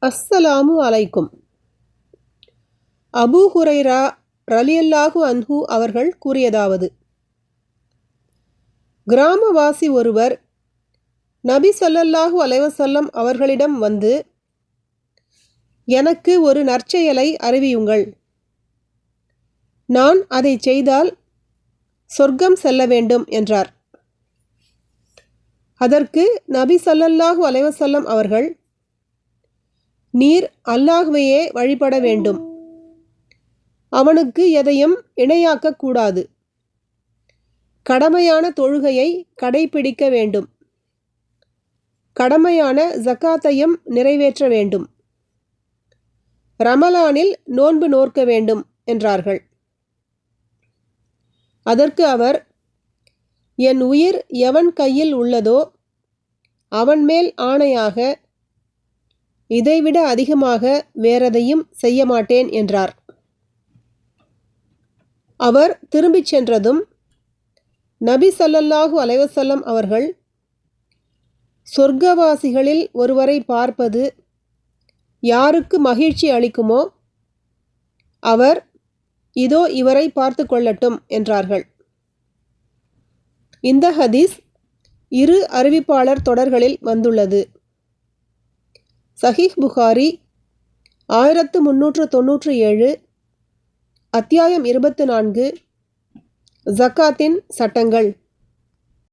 அஸ்ஸலாமு அலைக்கும். அபூ ஹுரைரா ரலியல்லாஹு அன்ஹு அவர்கள் கூறியதாவது, கிராமவாசி ஒருவர் நபி ஸல்லல்லாஹு அலைஹி வஸல்லம் அவர்களிடம் வந்து, எனக்கு ஒரு நற்செயலை அறிவியுங்கள், நான் அதை செய்தால் சொர்க்கம் செல்ல வேண்டும் என்றார். அதற்கு நபி ஸல்லல்லாஹு அலைஹி வஸல்லம் அவர்கள், நீர் அல்லாஹ்வையே வழிபட வேண்டும், அவனுக்கு எதையும் இணையாக்கக் கூடாது, கடமையான தொழுகையை கடைபிடிக்க வேண்டும், கடமையான ஜக்காத்தையும் நிறைவேற்ற வேண்டும், ரமலானில் நோன்பு நோற்க வேண்டும் என்றார்கள். அதற்கு அவர், என் உயிர் எவன் கையில் உள்ளதோ அவன் மேல் ஆணையாக இதைவிட அதிகமாக வேறெதையும் செய்ய மாட்டேன் என்றார். அவர் திரும்பிச் சென்றதும் நபி ஸல்லல்லாஹு அலைஹி வஸல்லம் அவர்கள், சொர்க்கவாசிகளில் ஒருவரை பார்ப்பது யாருக்கு மகிழ்ச்சி அளிக்குமோ அவர் இதோ இவரை பார்த்து கொள்ளட்டும் என்றார்கள். இந்த ஹதீஸ் இரு அறிவிப்பாளர் தொடர்களில் வந்துள்ளது. சஹீஹ் புகாரி 1397, அத்தியாயம் 24, ஜக்காத்தின் சட்டங்கள்.